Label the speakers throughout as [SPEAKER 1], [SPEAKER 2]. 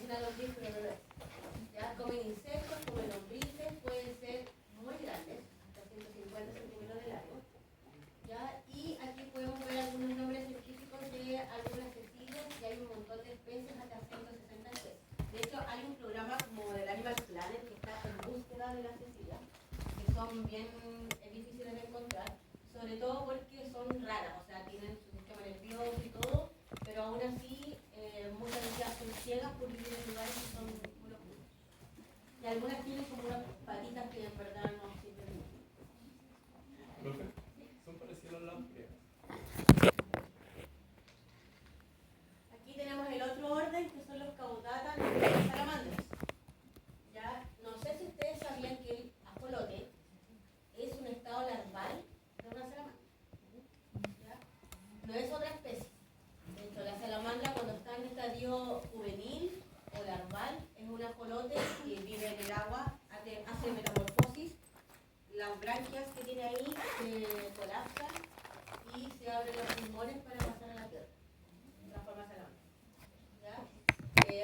[SPEAKER 1] una lombriz, pero no lo es. Ya comen insectos, comen lombrices, pueden ser muy grandes, hasta 150 centímetros de largo. ¿Ya? Y aquí podemos ver algunos nombres científicos de algunas cecilias y hay un montón de especies, hasta 160 especies. De hecho, hay un programa como del Animal Planet que está en búsqueda de las cecilias, que son bien difíciles de encontrar, sobre todo porque son raras, o sea, tienen su sistema nervioso y todo, pero aún así muchas de ellas son ciegas por vivir en lugares que son muy oscuros. Y algunas tienen como unas patitas que en verdad no sirven mucho.
[SPEAKER 2] ¿Profe? Son parecidos a las lámparas.
[SPEAKER 1] Aquí tenemos el otro orden, que son los caudata, los salamandras. Ya, no sé si ustedes sabían que el ajolote es un estado larval de una salamandra. ¿Ya? No es otra especie. De hecho, la salamandra cuando está en estadio juvenil o larval es un ajolote que vive en el agua, hace metamorfosis. Las branquias que tiene ahí se colapsan y se abren los pulmones para pasar a la tierra. Se transforma en salamandra. ¿Ya?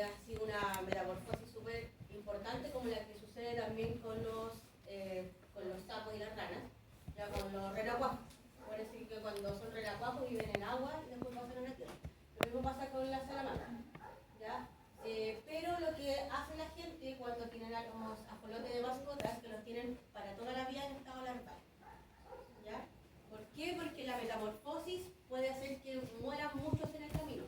[SPEAKER 1] Ha sido una metamorfosis súper importante, como la que sucede también con los sapos y las ranas, ya con los renacuajos. Por decir que cuando son renacuajos viven en agua y después pasan a la tierra. Lo mismo pasa con la salamandra. ¿Ya? Pero lo que hace la gente cuando tienen a los ajolotes de mascotas es que los tienen para toda la vida en estado larval. ¿Ya? ¿Por qué? Porque la metamorfosis puede hacer que mueran muchos en el camino.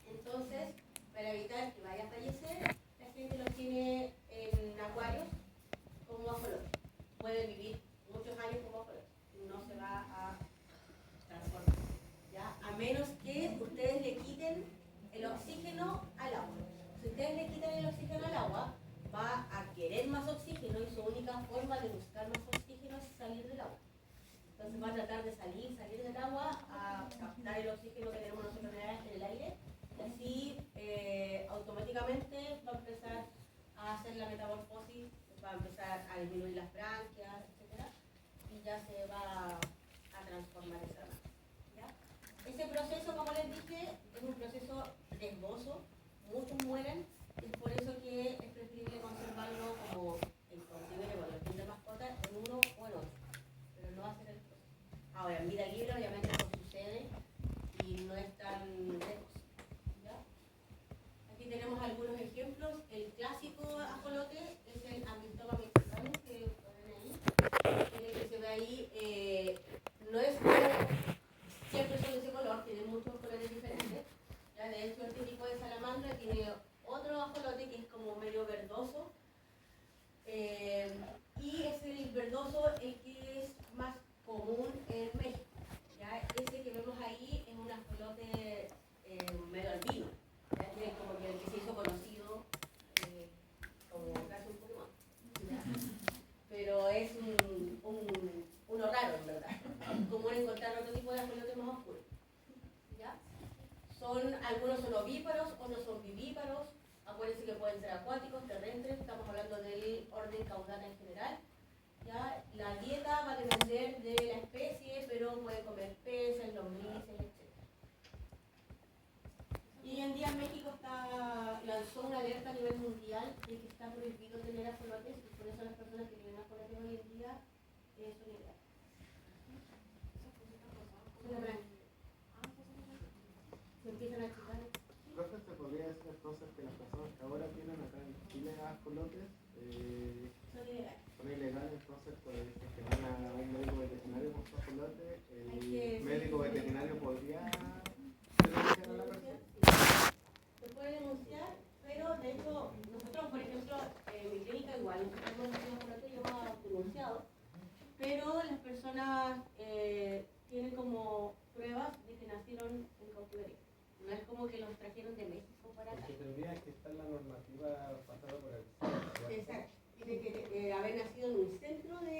[SPEAKER 1] Entonces, para evitar que vaya a fallecer, la gente los tiene en acuarios como ajolotes. Pueden vivir muchos años como ajolotes. No se va a transformar. ¿Ya? A menos que ustedes le quiten el oxígeno al agua. Si ustedes le quitan el oxígeno al agua, va a querer más oxígeno y su única forma de buscar más oxígeno es salir del agua. Entonces va a tratar de salir del agua a captar el oxígeno que tenemos nosotros en el aire y así automáticamente va a empezar a hacer la metamorfosis, va a empezar a disminuir las branquias, etc. Y ya se va a transformar esa rama. Ese proceso, como les dije, es un proceso riesgoso, muchos mueren, y es por eso que es preferible conservarlo como en cautiverio con los fines de mascota en uno o en otro, pero no hacer el proceso. Ahora, en vida libre obviamente eso sucede y no es tan riesgoso. ¿Ya? Aquí tenemos algunos ejemplos. El clásico ajolote es el Amblystoma mexicanus, que ponen ahí, que se ve ahí, no es siempre son de ese color, tienen muchos colores diferentes. ¿Ya? De hecho, este tipo de salamandra tiene otro ajolote que es como medio verdoso. Y es el verdoso el que es más común en México. ¿Ya? Ese que vemos ahí es un ajolote medio albino. ¿Ya? Que es como que el que se hizo conocido como casi un Pokémon. ¿Ya? Pero es uno raro, en verdad. Es común encontrar otro tipo de ajolotes más oscuros. ¿Ya? Algunos son ovíparos, otros son vivíparos. Acuérdense que pueden ser acuáticos, terrestres. Estamos hablando del orden caudata en general. ¿Ya? La dieta va a depender de la especie, pero puede comer peces, lombrices, etc. Y hoy en día en México lanzó una alerta a nivel mundial de que está prohibido tener ajolotes y por eso las personas que tienen ajolotes hoy en día son ilegales. Se empiezan a achicar.
[SPEAKER 3] Profe, ¿se podría decir entonces que las personas que ahora tienen acá en Chile ajolotes
[SPEAKER 1] son
[SPEAKER 3] ilegales? Entonces, pues, que van a un médico veterinario con su ajolote, el médico veterinario podría denunciar a la persona.
[SPEAKER 1] Se puede denunciar, pero de hecho, nosotros, por ejemplo, en mi clínica igual, nosotros hemos tenido ajolotes y hemos denunciado, pero las personas tienen como pruebas de que nacieron en cautiverio. No es como que los trajeron de México para acá.
[SPEAKER 3] Porque tendría que estar la normativa pasada por el
[SPEAKER 1] Exacto. Tiene que haber nacido en un centro de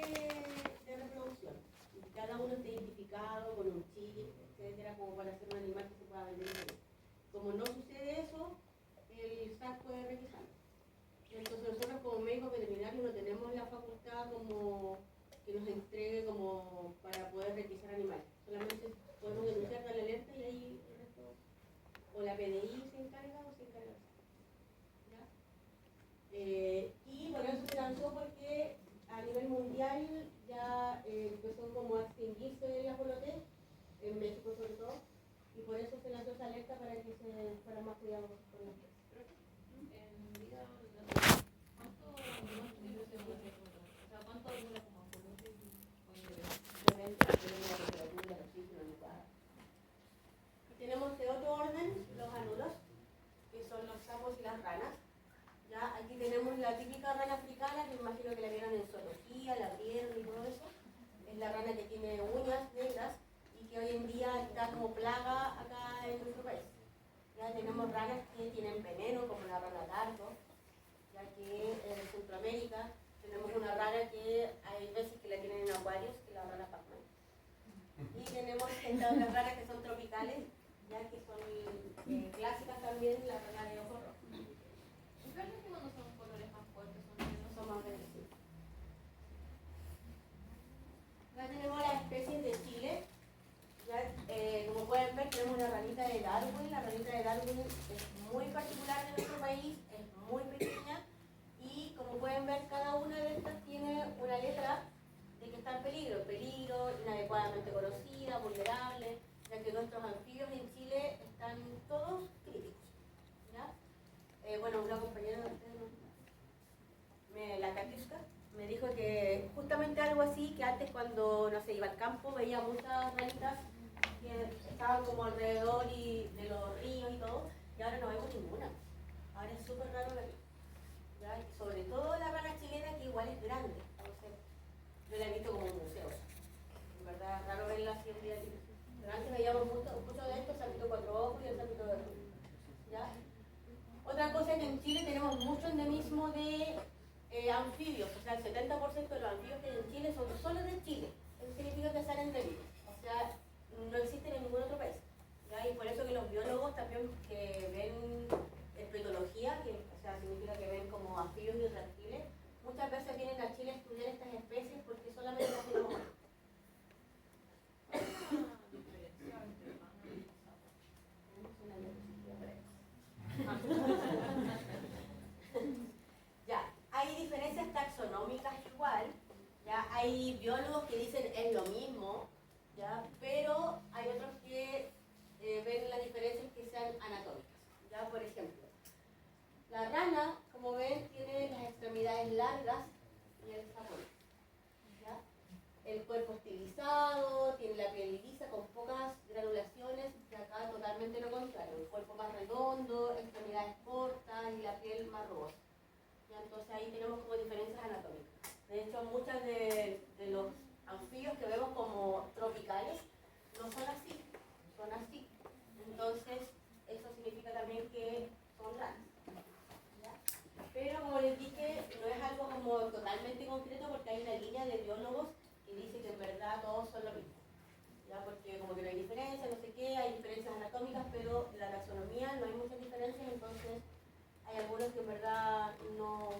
[SPEAKER 1] reproducción. Y cada uno está identificado con un chip, etcétera, como para hacer un animal que se pueda vender. Como no sucede eso, el SAC puede requisarlo. Entonces nosotros como médicos veterinarios no tenemos la facultad como que nos entregue como para poder requisar animales. Solamente podemos denunciar, darle alerta y ahí el resto, o la PDI se encarga o se encarga el SAC. Y por eso se lanzó esa alerta para que se fuera más cuidado con las peces. Tenemos de otro orden los anuros, que son los sapos y las ranas. Ya aquí tenemos la típica rana africana, que me imagino que la vieron en zoología, la vieron y todo eso. Es la rana que tiene uñas negras y que hoy en día está como plaga acá en nuestro país. Ya tenemos ranas que tienen veneno, como la rana dardo, ya que en Centroamérica tenemos una rana que hay veces que la tienen en acuarios, que es la rana Pac-Man. Y tenemos estas otras ranas que son tropicales, ya que son clásicas también, la rana de ojo rojo.
[SPEAKER 4] ¿Es verdad que cuando son colores más fuertes
[SPEAKER 1] Son más verdes? Acá tenemos las especies de Chile. Ya, como pueden ver, tenemos una ranita de Darwin. La ranita de Darwin es muy particular de nuestro país, es muy pequeña y como pueden ver, cada una de estas tiene una letra de que está en peligro, inadecuadamente conocida, vulnerable, ya que nuestros anfibios en Chile están todos críticos. ¿Ya? Bueno, una compañera de ustedes, la Katiuska, me dijo que justamente algo así, que antes cuando, no sé, iba al campo, veía muchas ranitas que estaban como alrededor de los ríos y todo, y ahora no vemos ninguna. Ahora es súper raro verla. ¿Ya? Y sobre todo la rana chilena, que igual es grande. Entonces, yo la he visto como un museo. En verdad, es raro verla así en día libre. Pero antes veíamos mucho de estos, sapito cuatro ojos y el sapito verde. ¿Ya? Otra cosa es que en Chile tenemos mucho endemismo de anfibios, o sea, el 70% de los anfibios que hay en Chile son solo de Chile. Eso significa que son endémicos, o sea, no existen en ningún otro país. ¿Ya? Y por eso que los biólogos también que ven herpetología, que o sea, significa que ven como anfibios y reptiles, muchas veces vienen a Chile a estudiar estas especies porque solamente las tenemos aquí. Ya, hay diferencias taxonómicas igual, ya hay biólogos que dicen es lo mismo, ya, pero hay otros que ven las diferencias que sean anatómicas. Ya, por ejemplo, la rana, como ven, tiene las extremidades largas y el sapón. ¿Ya? El cuerpo estilizado, tiene la piel lisa con pocas granulaciones, y acá totalmente lo contrario, el cuerpo más redondo, extremidades cortas y la piel más rugosa. ¿Ya? Entonces ahí tenemos como diferencias anatómicas. De hecho, muchas de los anfibios que vemos como tropicales no son así, son así. Entonces, eso significa también que son ranas. ¿Ya? Pero como les dije, no es algo como totalmente concreto porque hay una línea de biólogos que dice que en verdad todos son lo mismo. ¿Ya? Porque como que no hay diferencias, no sé qué, hay diferencias anatómicas, pero en la taxonomía no hay muchas diferencias, entonces hay algunos que en verdad no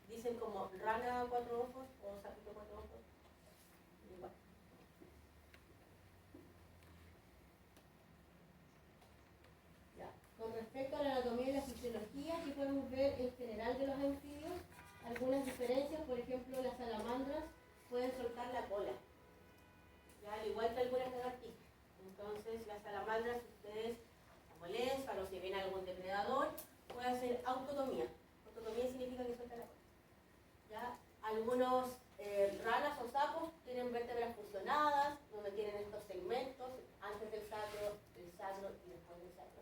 [SPEAKER 1] dicen como rana cuatro ojos o sapito cuatro ojos. Igual. Ya. Con respecto a la anatomía y la fisiología, aquí podemos ver en general de los anfibios algunas diferencias. Por ejemplo, las salamandras pueden soltar la cola, ya, al igual que algunas lagartijas. Entonces, las salamandras, si ustedes la molestan o si ven algún depredador, puede hacer autotomía. Autotomía significa que suelta la cola. ¿Ya? Algunos ranas o sapos tienen vértebras fusionadas, donde tienen estos segmentos, antes del sacro y después del sacro.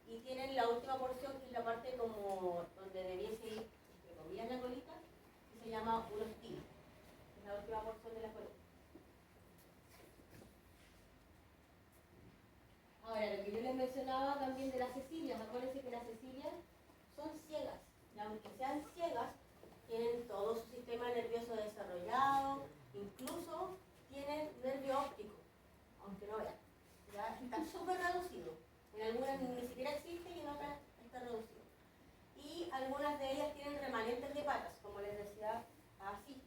[SPEAKER 1] Y tienen la última porción, que es la parte como donde debiese ir, entre comillas, la colita, que se llama un hostil. Es la última porción de la colita. Ahora, lo que yo les mencionaba también de las cecilias, acuérdense que las cecilias son ciegas, y aunque sean ciegas, tienen todo su sistema nervioso desarrollado, incluso tienen nervio óptico, aunque no vean. ¿Ya? Está súper reducido. En algunas ni siquiera existe y en otras está reducido. Y algunas de ellas tienen remanentes de patas, como les decía, así.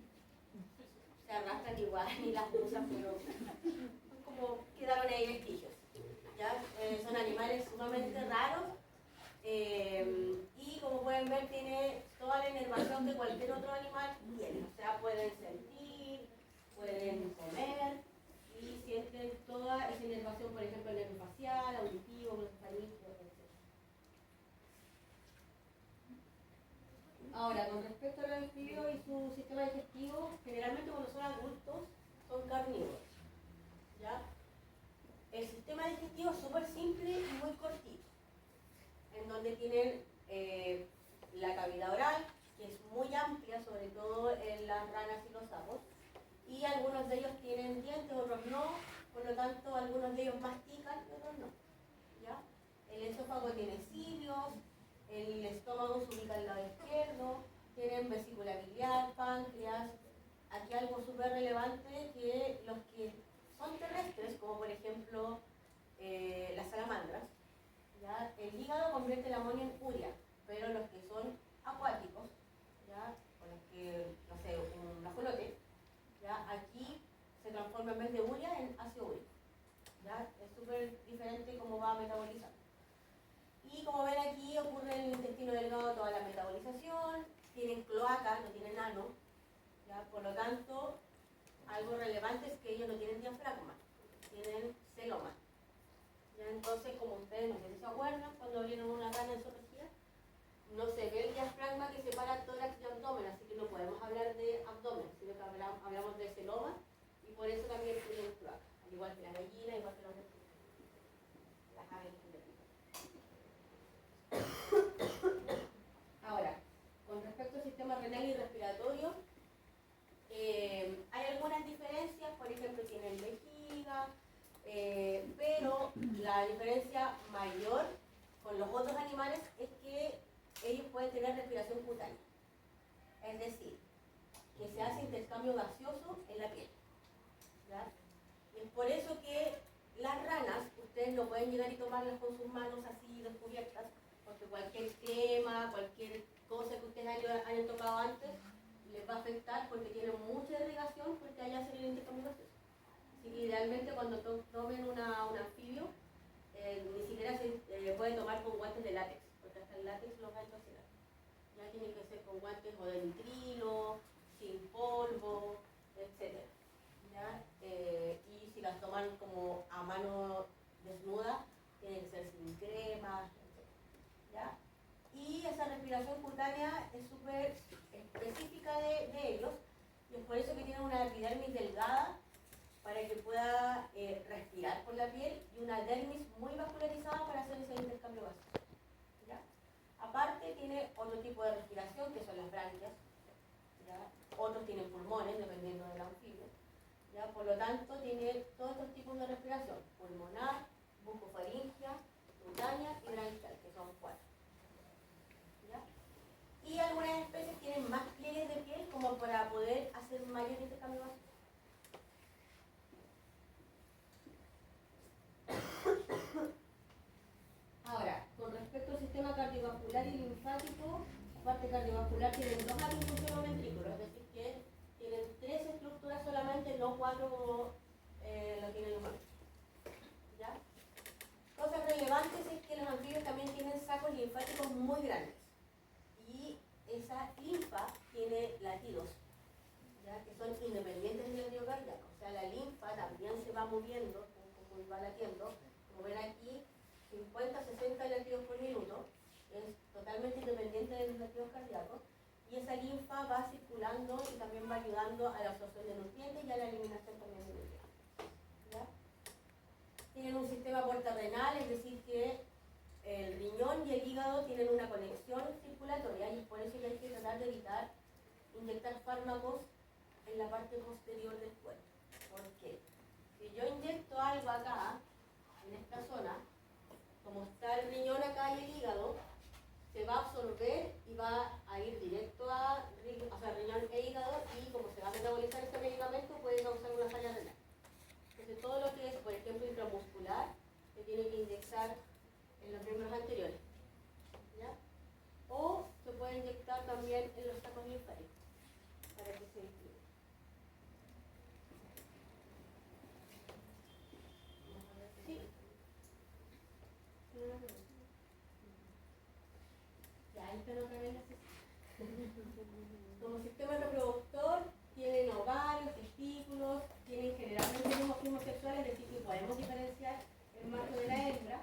[SPEAKER 1] Se arrastran igual y las usan, pero como quedaron ahí vestigios. ¿Ya? Son animales sumamente raros. Y como pueden ver, tiene toda la inervación que cualquier otro animal tiene. O sea, pueden sentir, pueden comer y sienten toda esa inervación, por ejemplo, el nervio facial, auditivo, Ahora, con respecto a los anfibios y su sistema digestivo, generalmente cuando son adultos son carnívoros. ¿Ya? El sistema digestivo es súper simple y muy cortito, en donde tienen la cavidad oral, que es muy amplia, sobre todo en las ranas y los sapos, y algunos de ellos tienen dientes, otros no, por lo tanto algunos de ellos mastican y otros no. ¿Ya? El esófago tiene cilios, el estómago se ubica al lado izquierdo, tienen vesícula biliar, páncreas. Aquí algo súper relevante, que los que son terrestres, como por ejemplo las salamandras, ¿ya? El hígado convierte el amonio en urea, pero los que son acuáticos, ¿ya? O los que, no sé, un ajolote, ¿ya? Aquí se transforma en vez de urea en ácido úrico. ¿Ya? Es súper diferente cómo va a metabolizar. Y como ven aquí, ocurre en el intestino delgado toda la metabolización, tienen cloaca, no tienen ano, ¿ya? Por lo tanto, algo relevante es que ellos no tienen diafragma, tienen celoma. ¿Ya? Entonces, como ustedes no sé si se acuerdan, cuando vieron una rana en zoología, no se ve el diafragma que separa tórax y abdomen, así que no podemos hablar de abdomen, sino que hablamos de celoma, y por eso también tienen cloaca, al igual que la gallina, igual que los reptiles, las aves en general. Ahora, con respecto al sistema renal y respiratorio, hay algunas diferencias, por ejemplo, tienen vejiga, pero la diferencia mayor con los otros animales es que ellos pueden tener respiración cutánea, es decir, que se hace intercambio gaseoso en la piel. ¿Ya? Y es por eso que las ranas, ustedes no pueden llegar y tomarlas con sus manos así descubiertas, porque cualquier crema, cualquier cosa que ustedes hayan tocado antes, les va a afectar porque tienen mucha irrigación, porque allá se el intercambio gaseoso. Así que idealmente cuando tomen un anfibio, ni siquiera se puede tomar con guantes de látex, porque hasta el látex los va a intoxicar. Ya tienen que ser con guantes o de nitrilo, sin polvo, etc. ¿Ya? Y si las toman como a mano desnuda, tienen que ser sin crema, etc. ¿Ya? Y esa respiración cutánea es súper específica de ellos, y es por eso que tienen una epidermis delgada para que pueda respirar por la piel, y una dermis muy vascularizada para hacer ese intercambio gaseoso. ¿Ya? Aparte tiene otro tipo de respiración, que son las branquias, ¿ya? Otros tienen pulmones, dependiendo del anfibio, ¿ya? Por lo tanto tiene todos estos tipos de respiración: pulmonar, bucofaringea, cutánea y branquial, que son 4. ¿Ya? Y algunas especies tienen más pliegues de piel como para poder hacer mayor intercambio gaseoso. Ahora, con respecto al sistema cardiovascular y linfático, la parte cardiovascular tiene 2 atributos ventrículos, es decir, que tienen 3 estructuras solamente, no 4 como lo tiene el humano. ¿Ya? Cosas relevantes es que los anfibios también tienen sacos linfáticos muy grandes, y esa linfa tiene latidos, ¿ya? Que son independientes del latido cardíaco. O sea, la linfa también se va moviendo como va latiendo. Como ven aquí, 50-60 latidos por minuto, es totalmente independiente de los latidos cardíacos, y esa linfa va circulando y también va ayudando a la absorción de nutrientes y a la eliminación también de nutrientes. ¿Ya? Tienen un sistema portarrenal, es decir, que el riñón y el hígado tienen una conexión circulatoria, y es por eso que hay que tratar de evitar inyectar fármacos en la parte posterior del cuerpo. ¿Por qué? Si yo inyecto algo acá, en esta zona, como está el riñón acá y el hígado, se va a absorber y va a ir directo a riñón e hígado, y como se va a metabolizar este medicamento, puede causar una falla renal. Entonces todo lo que es, por ejemplo, intramuscular, se tiene que inyectar en los miembros anteriores, ¿ya? O se puede inyectar también en los sacos linfáticos para que se distribuya. ¿Sí? Ya, ahí están otra vez las como sistema reproductor, tienen ovarios, testículos, tienen generalmente dimorfismo sexual, es decir, que podemos diferenciar el macho de la hembra.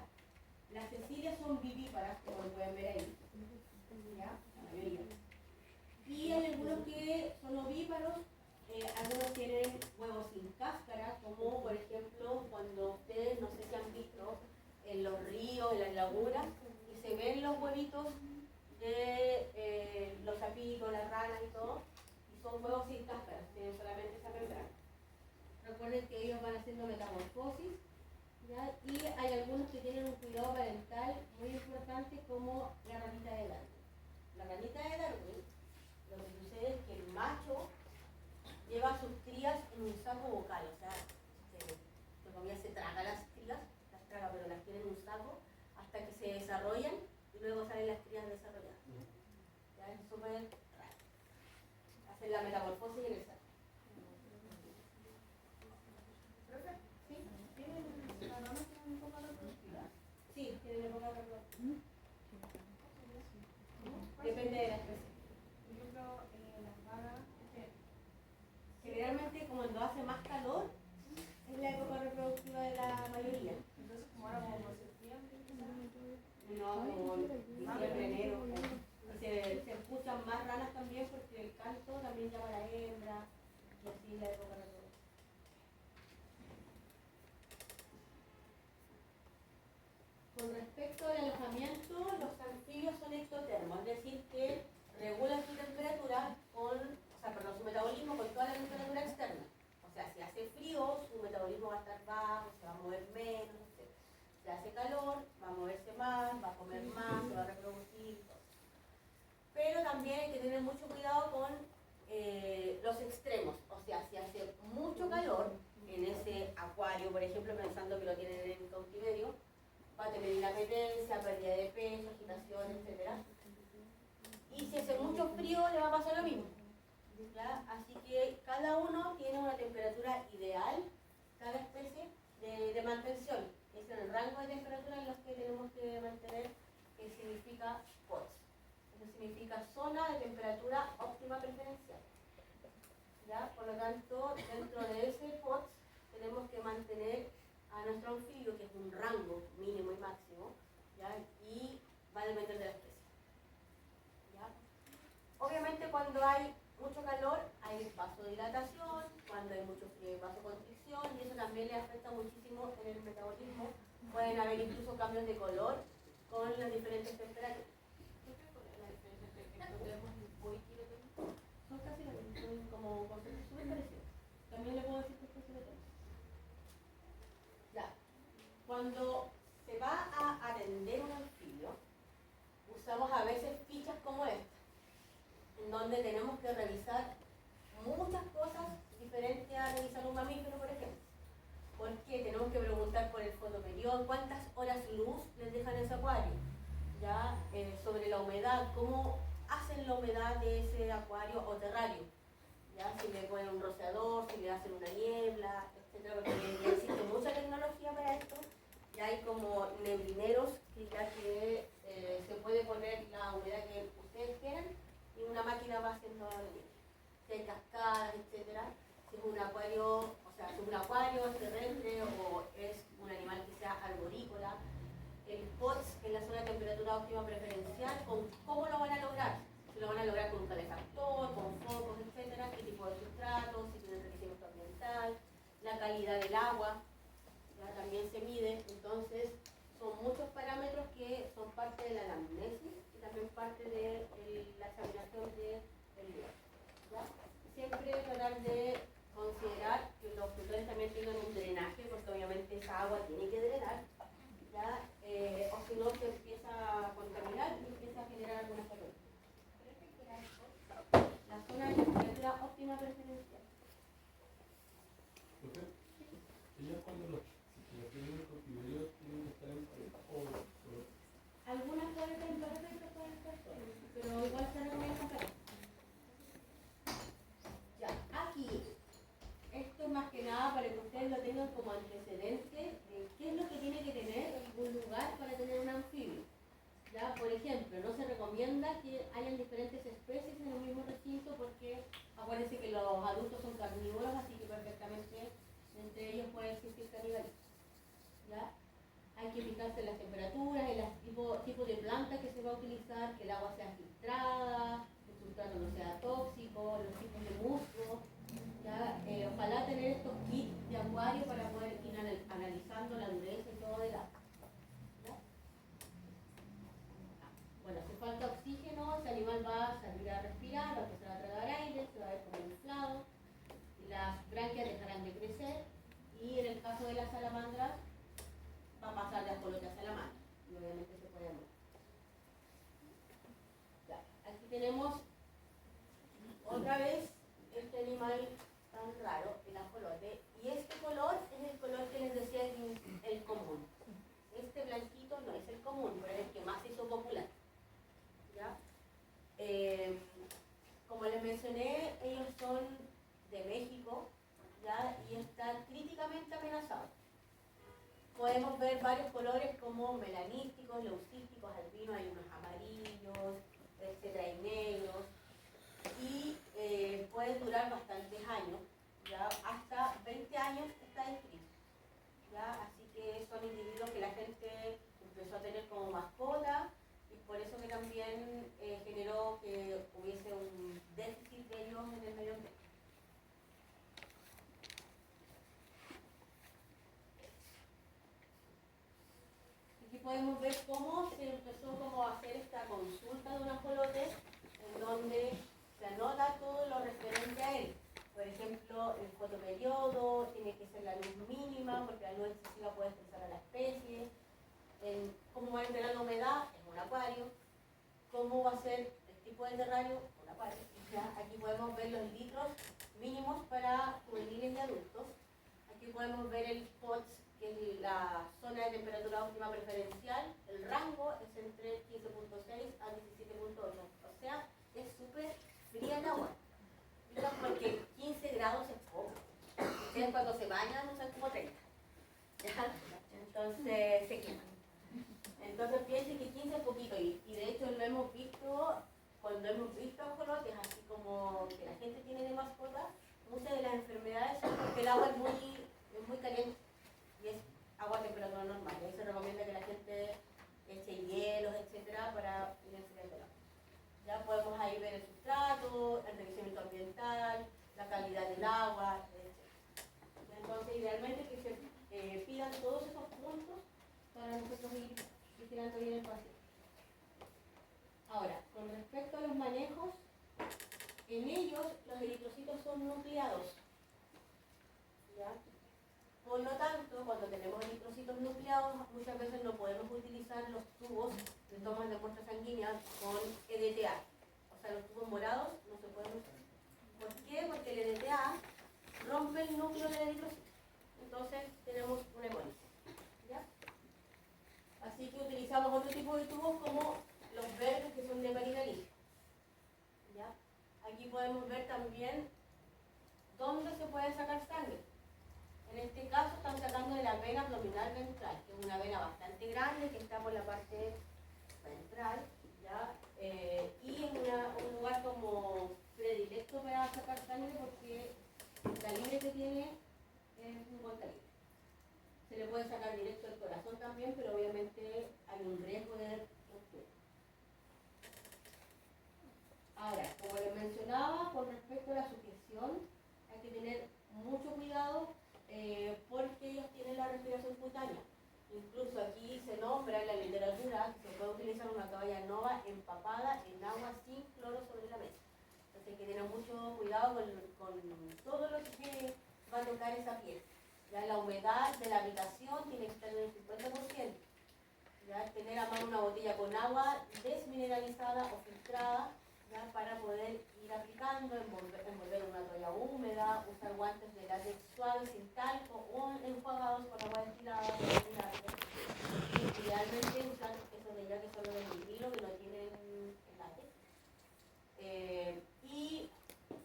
[SPEAKER 1] Las cecilias son vivíparas, como lo pueden ver ahí, ¿ya? La mayoría. son huevos sin cáscara, tienen solamente esa membrana. Recuerden que ellos van haciendo metamorfosis, ¿ya? Y hay algunos que tienen un cuidado parental muy importante, como la ranita de Darwin. La ranita de Darwin, lo que sucede es que el macho lleva a sus crías en un saco vocal, o sea, se traga las crías, las traga, pero las tiene en un saco hasta que se desarrollan y luego salen las crías desarrolladas. ¿Ya? Es súper raro. Hacen la metamorfosis en el saco. ¿Sí?
[SPEAKER 4] ¿Las ranas tienen época reproductiva?
[SPEAKER 1] Sí, tienen época reproductiva. Depende de la especie.
[SPEAKER 4] Por ejemplo, las vagas,
[SPEAKER 1] Generalmente, como cuando hace más calor, es la época reproductiva de la mayoría.
[SPEAKER 4] entonces como ahora como por septiembre,
[SPEAKER 1] No, como diciembre, enero. Y se escuchan más ranas también porque el canto también llama a la hembra. Y así es la época reproductiva. Con respecto al alojamiento, los anfibios son ectotermos, es decir, que regulan su temperatura su metabolismo con toda la temperatura externa. O sea, si hace frío, su metabolismo va a estar bajo, se va a mover menos, etc. Si hace calor, va a moverse más, va a comer más, se va a reproducir, todo. Pero también hay que tener mucho cuidado con los extremos. O sea, si hace mucho calor en ese acuario, por ejemplo, pensando que lo tienen en cautiverio, va a tener inapetencia, pérdida de peso, agitación, etc. Y si hace mucho frío, le va a pasar lo mismo. ¿Ya? Así que cada uno tiene una temperatura ideal, cada especie, de mantención. Es el rango de temperatura en los que tenemos que mantener, que significa POTS. Eso significa zona de temperatura óptima preferencial. ¿Ya? Por lo tanto, dentro de ese POTS tenemos que mantener a nuestro anfibio, que es un rango mínimo y máximo, ¿ya? Y va a depender de la especie. ¿Ya? Obviamente cuando hay mucho calor hay vasodilatación, cuando hay mucho frío hay vasoconstricción, y eso también le afecta muchísimo en el metabolismo. Pueden haber incluso cambios de color con las diferentes temperaturas.
[SPEAKER 4] ¿cuál es la diferencia entre ectotermos y poikilotermos?
[SPEAKER 1] Son casi lo mismo, son como conceptos súper parecidos. También le puedo decir que es casi lo mismo. Ya. Cuando se va a atender un anfibio, usamos a veces fichas como esta, en donde tenemos que revisar muchas cosas diferentes a revisar un mamífero, por ejemplo. Porque tenemos que preguntar por el fotoperiodo, cuántas horas luz les dejan ese acuario, ya sobre la humedad, cómo hacen la humedad de ese acuario o terrario, ya si le ponen un rociador, si le hacen una niebla, etcétera, porque ya existe mucha tecnología para esto. Ya hay como neblineros que se puede poner la humedad que ustedes quieran y una máquina va haciendo la niebla. Si hay cascadas, etcétera, si es un acuario, o sea, si es un acuario, es terrestre o es un animal que sea arborícola, el POTS en la zona de temperatura óptima preferencial, ¿cómo lo van a lograr? Si lo van a lograr con un calefactor, con focos, etcétera, qué tipo de sustratos, si tiene enriquecimiento ambiental, la calidad del agua, ya también se mide. Entonces son muchos parámetros que son parte de la anamnesis y también parte de la examinación del lugar. ¿Ya? Siempre tratar de considerar que los tutores también tengan un drenaje, porque obviamente esa agua tiene que drenar, ¿ya? O si no se empieza a contaminar y empieza a generar algunas patologías. La zona de temperatura óptima preferencial.
[SPEAKER 2] Ellas cuando los tienen en cautiverio tienen que estar en pareja o solo.
[SPEAKER 1] Algunas pueden estar en pareja y otras pueden estar solas, pero igual se recomienda pareja. Ya, aquí, esto es más que nada para que ustedes lo tengan como antecedente de qué es lo que tiene que tener un lugar para tener un anfibio. Ya, por ejemplo, no se recomienda que hayan diferentes especies en un mismo recinto porque acuérdense que los adultos son carnívoros, así que perfectamente entre ellos puede existir canibalismo. ¿Ya? Hay que fijarse en las temperaturas, en los tipos de plantas que se va a utilizar, que el agua sea filtrada, que el sustrato no sea tóxico, los tipos de musgo. ¿Ya? Ojalá tener estos kits de acuario para poder ir analizando la dureza y todo del agua. ¿Ya? Bueno, si falta oxígeno, ese animal va a salir a respirar, va a empezar a tragar aire, se va a ver como les mencioné, ellos son de México, ¿ya? Y están críticamente amenazados. Podemos ver varios colores como melanísticos, leucísticos, albinos, hay unos amarillos, etcétera, y negros. Y pueden durar bastantes años, ¿ya? Hasta 20 años está descrito, ¿ya? Así que son individuos que la gente empezó a tener como mascota y por eso que también generó que hubiese un déficit de ellos en el medio ambiente. Aquí podemos ver cómo se empezó como a hacer esta consulta de un ajolote en donde se anota todo lo referente a él. Por ejemplo, el fotoperiodo, tiene que ser la luz mínima, porque la luz excesiva puede estresar a la especie. Cómo va a entrar la humedad en un acuario. Cómo va a ser el tipo de terrario, un acuario. ¿Ya? Aquí podemos ver los litros mínimos para juveniles y adultos. Aquí podemos ver el POTS, que es la zona de temperatura óptima preferencial. El rango es entre 15.6 a 17.8. O sea, es súper fría el agua. Porque 15 grados es poco. Ustedes cuando se bañan usan como 30. ¿Ya? Entonces se queman. Entonces piensen que 15 es poquito. Y de hecho lo hemos visto cuando hemos visto ajolotes, así como que la gente tiene de mascota. Muchas de las enfermedades son porque el agua es muy caliente y es agua a temperatura normal. Y ahí se recomienda que la gente eche hielos, etcétera, para ir enfriando el agua. Ya podemos ahí ver el sustrato, el enriquecimiento ambiental, la calidad del agua, etc. Entonces, idealmente que se pidan todos esos puntos para nosotros ir vigilando bien el paciente. Ahora, con respecto a los manejos, en ellos los eritrocitos son nucleados. ¿Ya? Por lo tanto, cuando tenemos eritrocitos nucleados, muchas veces no podemos utilizar los tubos de tomas de muestras sanguíneas con EDTA. O sea, los tubos morados no se pueden usar. ¿Por qué? Porque el EDTA rompe el núcleo del eritrocito. Entonces, tenemos una hemólisis. ¿Ya? Así que utilizamos otro tipo de tubos como los verdes, que son de marinalina. ¿Ya? Aquí podemos ver también dónde se puede sacar sangre. En este caso estamos sacando de la vena abdominal ventral, que es una vena bastante grande que está por la parte ventral, ¿ya? Y es un lugar como predilecto para sacar sangre porque el calibre que tiene es un buen calibre. Se le puede sacar directo del corazón también, pero obviamente hay un riesgo de ruptura. Ahora, como les mencionaba, con respecto a la sujeción, hay que tener mucho cuidado porque ellos tienen la respiración cutánea. Incluso aquí se nombra en la literatura que se puede utilizar una toalla nova empapada en agua sin cloro sobre la mesa. Entonces hay que tener mucho cuidado con todo lo que va a tocar esa piel. Ya la humedad de la habitación tiene que estar en el 50%. Ya tener a mano una botella con agua desmineralizada o filtrada, ya, para poder ir aplicando, envolver una toalla húmeda, usar guantes de látex suave sin talco o enjuagados con agua destilada. Idealmente usar esos de ya que son los de vinilo, que no tienen látex. Y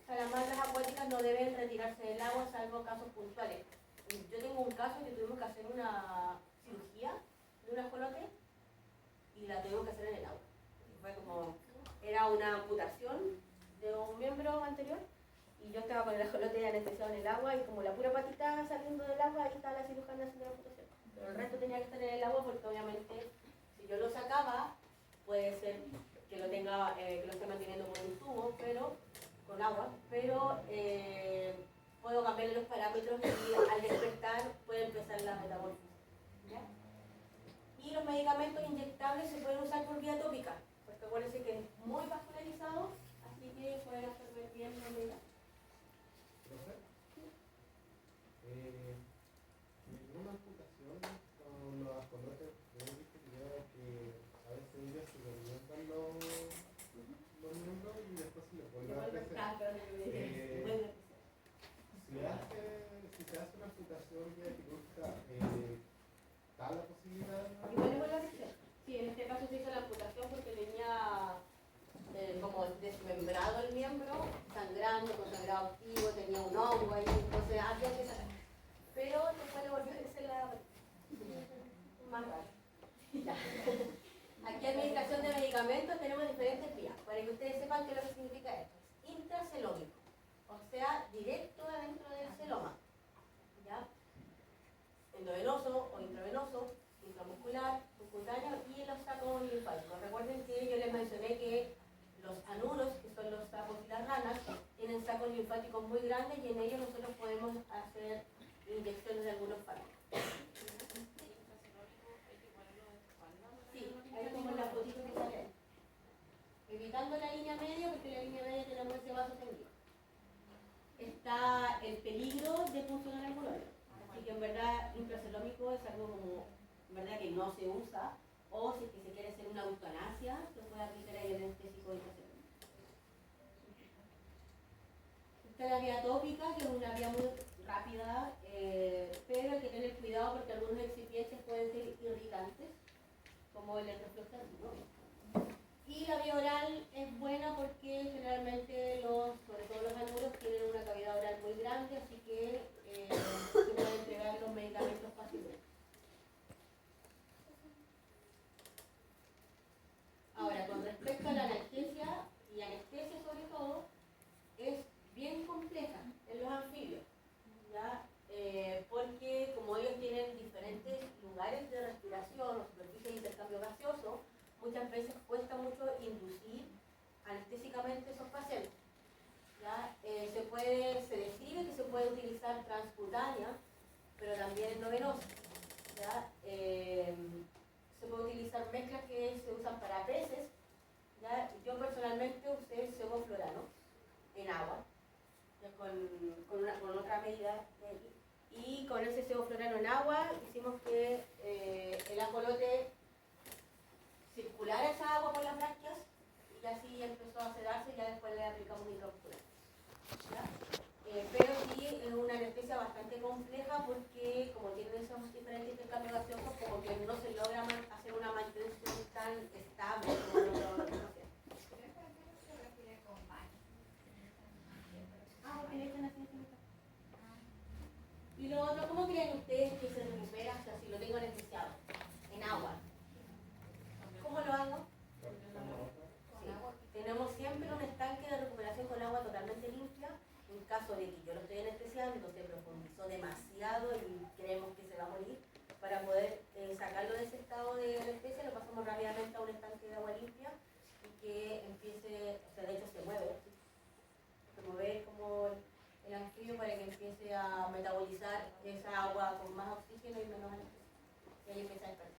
[SPEAKER 1] salamandras acuáticas no deben retirarse del agua salvo casos puntuales. Yo tengo un caso que tuvimos que hacer una cirugía de un ajolote y la tuvimos que hacer en el agua. Fue como, era una amputación de un miembro anterior y yo estaba con el ajolote anestesiado en el agua y como la pura patita saliendo del agua, ahí estaba la cirujana haciendo la amputación. Pero el resto tenía que estar en el agua porque obviamente si yo lo sacaba, puede ser que lo esté manteniendo con un tubo, pero con agua, pero puedo cambiar los parámetros y al despertar puede empezar la metamorfosis. ¿Ya? Y los medicamentos inyectables se pueden usar por vía tópica, porque acuérdense que es muy vascularizado, así que pueden absorber bien los medicamentos.
[SPEAKER 3] ¿Profe? En una amputación con los ajolotes, yo he visto que a veces ellos se revientan los miembros y después se les vuelve a crecer. Si se hace una amputación vía quirúrgica, ¿está la posibilidad de...?
[SPEAKER 1] Igual es buena opción. Sí, en este caso se hizo la amputación porque tenía como desmembrado el miembro sepan qué es lo que significa esto. Es intracelómico, o sea, directo adentro del celoma. ¿Ya? Endovenoso o intravenoso, intramuscular, subcutáneo y en los sacos linfáticos. Recuerden que yo les mencioné que los anuros, que son los sapos y las ranas, tienen sacos linfáticos muy grandes y en ellos nosotros podemos hacer inyecciones de algunos fármacos. Sí, ahí como en la fotito que sale ahí. Evitando la línea media, porque en la línea media tenemos ese vaso tendido. Está el peligro de funcionar el monómero. Así que en verdad intracelómico es algo como, en verdad que no se usa, o si es que se quiere hacer una eutanasia, se puede aplicar ahí el anestésico intracelómico. Esta es la vía tópica, que es una vía muy rápida, pero hay que tener cuidado porque algunos excipientes pueden ser irritantes, como el enrofloxacino. Y la vía oral es buena porque generalmente sobre todo los anuros tienen una cavidad oral muy grande, así que se pueden entregar los medicamentos fácilmente. Ahora, con respecto a la analgesia y anestesia sobre todo, es bien compleja en los anfibios, ¿ya? Porque como ellos tienen diferentes lugares de respiración o superficies de intercambio gaseoso, muchas veces cuesta mucho inducir anestésicamente esos pacientes. ¿Ya? Se describe que se puede utilizar transcutánea, pero también endovenosa. ¿Ya? Se puede utilizar mezclas que se usan para peces. ¿Ya? Yo personalmente usé sevoflurano en agua, ¿ya? con otra medida y con ese sevoflurano en agua hicimos que el ajolote circulara esa agua por las branquias y así empezó a sedarse y ya después le aplicamos intramuscular. Pero sí es una anestesia bastante compleja porque como tienen esos diferentes intercambios gaseosos, como que no se logra hacer una mantención tan estable como lo hacía. Y lo otro, ¿cómo creen ustedes que se recupera? O sea, si lo tengo anestesiado en agua, ¿cómo lo hago? Sí. Tenemos siempre un estanque de recuperación con agua totalmente limpia. En caso de que yo lo estoy anestesiando, se profundizó demasiado y creemos que se va a morir, para poder sacarlo de ese estado de anestesia, lo pasamos rápidamente a un estanque de agua limpia y que empiece, o sea, de hecho se mueve como el anfibio para que empiece a metabolizar esa agua con más